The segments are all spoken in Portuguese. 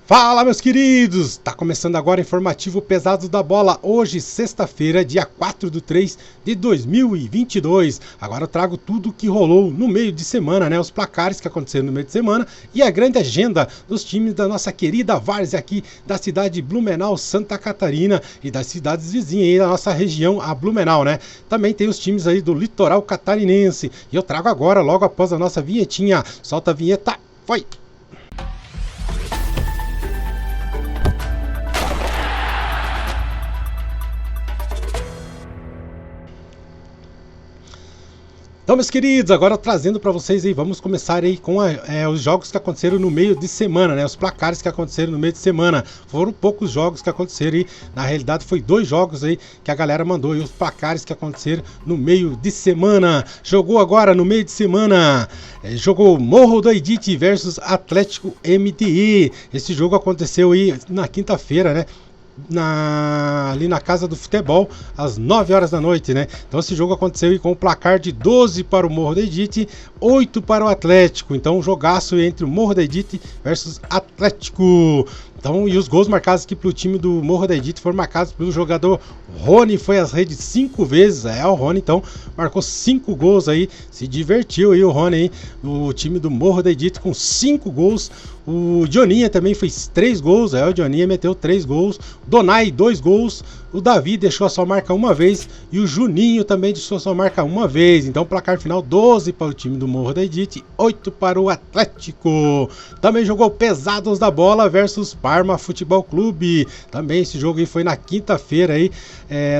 Fala, meus queridos! Tá começando agora o informativo Pesados da Bola, hoje, sexta-feira, dia 4/3 de 2022. Agora eu trago tudo que rolou no meio de semana, né? Os placares que aconteceram no meio de semana e a grande agenda dos times da nossa querida várzea aqui da cidade de Blumenau, Santa Catarina e das cidades vizinhas aí da nossa região, a Blumenau, né? Também tem os times aí do litoral catarinense. E eu trago agora, logo após a nossa vinhetinha. Solta a vinheta, foi! Então, meus queridos, agora trazendo para vocês aí, vamos começar aí com os jogos que aconteceram no meio de semana, né? Os placares que aconteceram no meio de semana. Foram poucos jogos que aconteceram aí, na realidade foi 2 jogos aí que a galera mandou aí, os placares que aconteceram no meio de semana. Jogou agora no meio de semana, jogou Morro do Edite versus Atlético MTI. Esse jogo aconteceu aí na quinta-feira, né? Ali na Casa do Futebol, às 9 horas da noite, né? Então esse jogo aconteceu aí com o placar de 12 para o Morro da Edite, 8 para o Atlético. Então um jogaço entre o Morro da Edite versus Atlético. Então, e os gols marcados aqui pelo time do Morro da Edite foram marcados pelo jogador Rony, foi às redes 5 vezes, o Rony então marcou 5 gols aí, se divertiu aí o Rony aí, o time do Morro da Edite com 5 gols, o Dioninha também fez 3 gols, o Dioninha meteu 3 gols, Donai 2 gols, o Davi deixou a sua marca uma vez e o Juninho também deixou a sua marca uma vez. Então placar final 12 para o time do Morro da Edite, 8 para o Atlético. Também jogou Pesados da Bola versus Parma Futebol Clube. Também esse jogo aí foi na quinta-feira aí,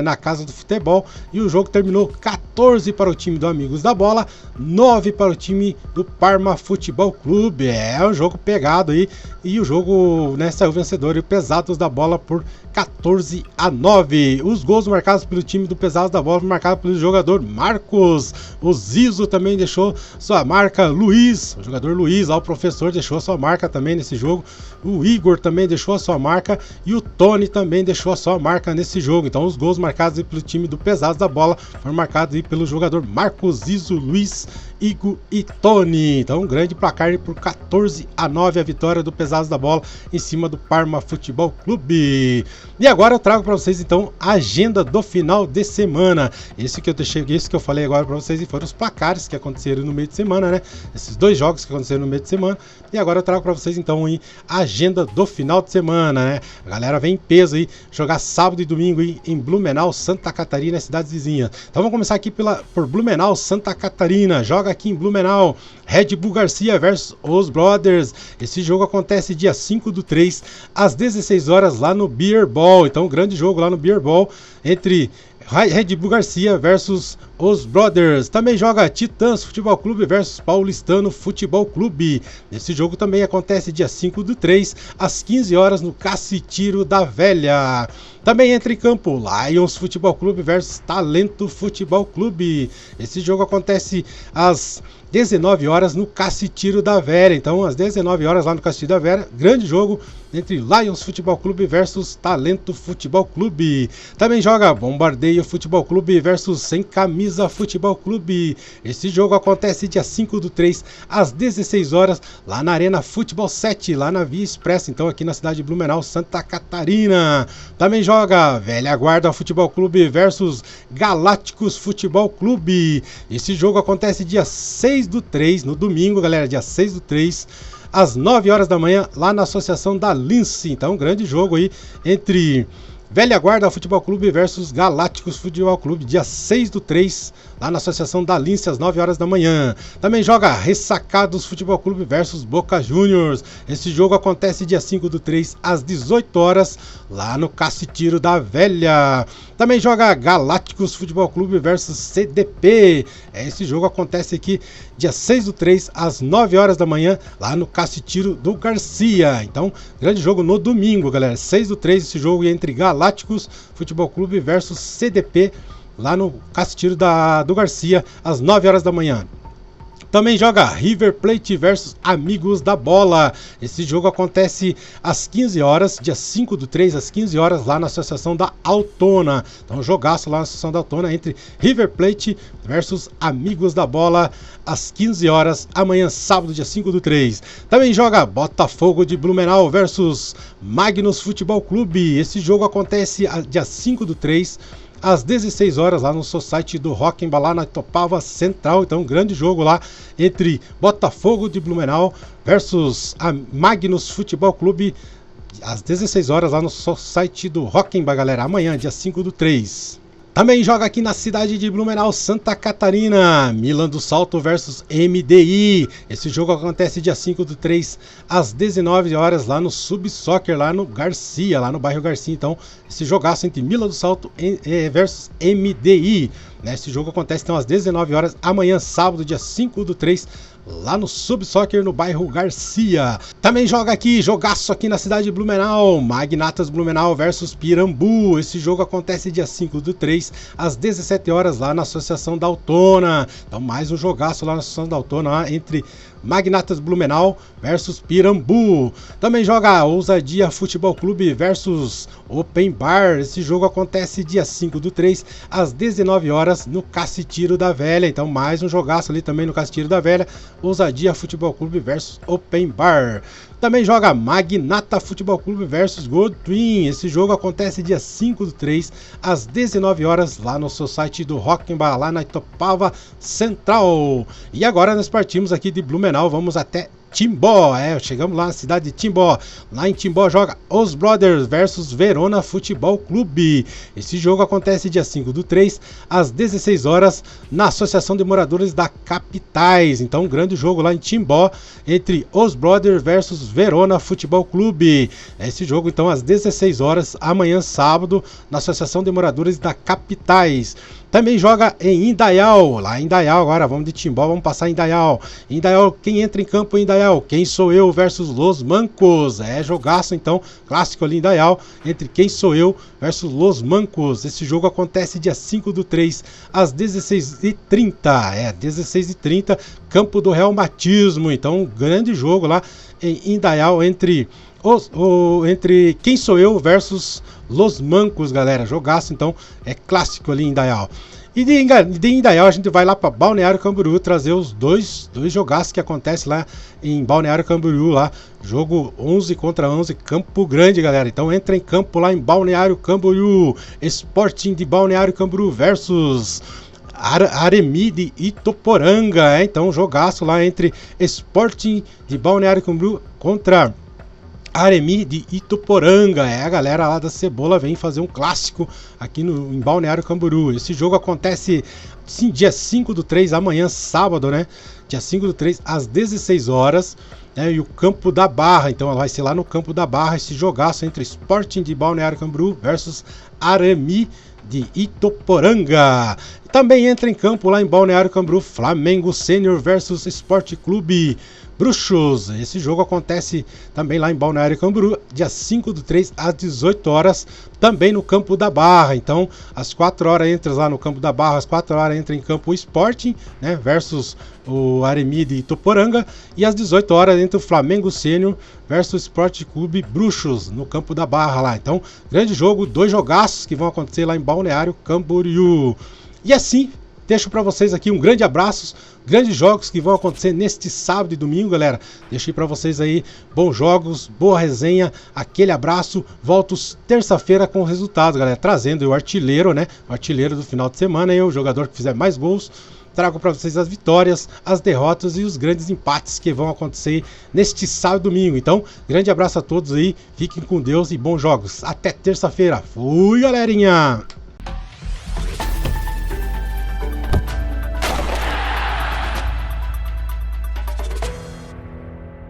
na Casa do Futebol, e o jogo terminou 14 para o time do Amigos da Bola, 9 para o time do Parma Futebol Clube. É um jogo pegado aí, e o jogo, né, saiu vencedor, e o Pesados da Bola por 14-9. Os gols marcados pelo time do Pesados da Bola foram marcados pelo jogador Marcos. O Zizo também deixou sua marca. Luiz, o jogador Luiz, o professor, deixou sua marca também nesse jogo. O Igor também deixou a sua marca e o Tony também deixou a sua marca nesse jogo. Então os gols marcados pelo time do Pesados da Bola foram marcados pelo jogador Marcos, Zizo, Luiz, Igor e Tony. Então um grande placar por 14-9 a vitória do Pesados da Bola em cima do Parma Futebol Clube. E agora eu trago para vocês então a agenda do final de semana. Esse que eu falei agora para vocês, e foram os placares que aconteceram no meio de semana, né? Esses 2 jogos que aconteceram no meio de semana. E agora eu trago para vocês então aí a agenda do final de semana, né? A galera vem em peso aí jogar sábado e domingo aí em Blumenau, Santa Catarina, cidades vizinhas. Então vamos começar aqui por Blumenau, Santa Catarina. Joga aqui em Blumenau, Red Bull Garcia versus Os Brothers. Esse jogo acontece dia 5/3 às 16 horas lá no Beer Ball. Então grande jogo lá no Beer Ball entre Red Bull Garcia versus Os Brothers. Também joga Titãs Futebol Clube versus Paulistano Futebol Clube. Esse jogo também acontece dia 5/3 às 15 horas no Cacitiro da Velha. Também entra em campo Lions Futebol Clube versus Talento Futebol Clube. Esse jogo acontece às 19 horas no Cacitiro da Velha. Então às 19 horas lá no Cacitiro da Velha, grande jogo entre Lions Futebol Clube versus Talento Futebol Clube. Também joga Bombardeio Futebol Clube versus Sem Camisa Futebol Clube. Esse jogo acontece dia 5/3 às 16 horas lá na Arena Futebol 7, lá na Via Expressa, então aqui na cidade de Blumenau, Santa Catarina. Também joga Velha Guarda Futebol Clube versus Galácticos Futebol Clube. Esse jogo acontece dia 6/3, no domingo, galera, dia 6/3 às 9 horas da manhã, lá na Associação da Lince. Então, grande jogo aí entre Velha Guarda Futebol Clube versus Galácticos Futebol Clube, dia 6/3, lá na Associação da Lince, às 9 horas da manhã. Também joga Ressacados Futebol Clube versus Boca Juniors. Esse jogo acontece dia 5/3, às 18 horas, lá no Cacitiro da Velha. Também joga Galácticos Futebol Clube versus CDP. Esse jogo acontece aqui dia 6/3, às 9 horas da manhã, lá no Cacitiro do Garcia. Então, grande jogo no domingo, galera. 6/3, esse jogo entre Galácticos Futebol Clube versus CDP, lá no Cacitiro do Garcia, às 9 horas da manhã. Também joga River Plate versus Amigos da Bola. Esse jogo acontece às 15 horas, dia 5/3, às 15 horas, lá na Associação da Altona. Então, jogaço lá na Associação da Altona entre River Plate versus Amigos da Bola, às 15 horas, amanhã, sábado, dia 5/3. Também joga Botafogo de Blumenau versus Magnus Futebol Clube. Esse jogo acontece dia 5/3, às 16 horas, lá no Society do Rockenbach, lá na Itopava Central. Então, um grande jogo lá entre Botafogo de Blumenau versus a Magnus Futebol Clube, às 16 horas, lá no Society do Rockenbach, galera. Amanhã, dia 5/3. Também joga aqui na cidade de Blumenau, Santa Catarina, Milan do Salto versus MDI. Esse jogo acontece dia 5/3, às 19 horas, lá no Subsoccer, lá no Garcia, lá no bairro Garcia. Então, esse jogaço entre Milan do Salto versus MDI. Esse jogo acontece então às 19 horas, amanhã, sábado, dia 5/3, lá no Subsoccer, no bairro Garcia. Também joga aqui, jogaço aqui na cidade de Blumenau, Magnatas Blumenau versus Pirambu. Esse jogo acontece dia 5/3, às 17 horas, lá na Associação da Altona. Então, mais um jogaço lá na Associação da Altona, lá entre Magnatas Blumenau versus Pirambu. Também joga Ousadia Futebol Clube versus Open Bar. Esse jogo acontece dia 5/3, às 19 horas, no Cacitiro da Velha. Então, mais um jogaço ali também no Cacitiro da Velha, Ousadia Futebol Clube versus Open Bar. Também joga Magnata Futebol Clube versus Gold Twin. Esse jogo acontece dia 5/3, às 19 horas, lá no Society do Rockenbach, lá na Itopava Central. E agora nós partimos aqui de Blumenau, vamos até Timbó. Chegamos lá na cidade de Timbó. Lá em Timbó joga Os Brothers versus Verona Futebol Clube. Esse jogo acontece dia 5/3, às 16 horas, na Associação de Moradores da Capitais. Então, um grande jogo lá em Timbó entre Os Brothers versus Verona Futebol Clube. Esse jogo, então, às 16 horas, amanhã, sábado, na Associação de Moradores da Capitais. Também joga em Indaial, lá em Indaial. Agora vamos de Timbó, vamos passar em Indaial. Indaial, quem entra em campo em Indaial? Quem Sou Eu versus Los Mancos. Jogaço então, clássico ali em Indaial, entre Quem Sou Eu versus Los Mancos. Esse jogo acontece dia 5/3, às 16h30. 16h30, campo do Reumatismo. Então, um grande jogo lá em Indaial entre Quem Sou Eu versus Los Mancos, galera. Jogaço, então, clássico ali em Indaial. E de Indaial a gente vai lá para Balneário Camboriú trazer os dois jogaços que acontecem lá em Balneário Camboriú, lá, jogo 11 contra 11, Campo Grande, galera. Então entra em campo lá em Balneário Camboriú, Sporting de Balneário Camboriú versus Aremi de Itoporanga. Então jogaço lá entre Sporting de Balneário Camboriú contra Aremi de Ituporanga. A galera lá da Cebola vem fazer um clássico aqui em Balneário Camboriú. Esse jogo acontece sim, dia 5/3, amanhã, sábado, né? Dia 5/3, às 16 horas. E o Campo da Barra, então vai ser lá no Campo da Barra esse jogaço entre Sporting de Balneário Camboriú versus Aremi de Itoporanga. Também entra em campo lá em Balneário Camboriú, Flamengo Sênior versus Esporte Clube Bruxos. Esse jogo acontece também lá em Balneário Camboriú, dia 5/3, às 18 horas, também no Campo da Barra. Então, às 4 horas entra lá no Campo da Barra, às 4 horas entra em campo o Sporting, né, versus o Aremi de Itoporanga, e às 18 horas entra o Flamengo Sênior versus o Esporte Clube Bruxos, no Campo da Barra lá. Então, grande jogo, dois jogaços que vão acontecer lá em Balneário Camboriú. E assim, deixo para vocês aqui um grande abraço, grandes jogos que vão acontecer neste sábado e domingo, galera. Deixei para vocês aí bons jogos, boa resenha, aquele abraço. Volto terça-feira com o resultado, galera, trazendo o artilheiro, né? O artilheiro do final de semana, o jogador que fizer mais gols. Trago para vocês as vitórias, as derrotas e os grandes empates que vão acontecer neste sábado e domingo. Então, grande abraço a todos aí, fiquem com Deus e bons jogos. Até terça-feira. Fui, galerinha!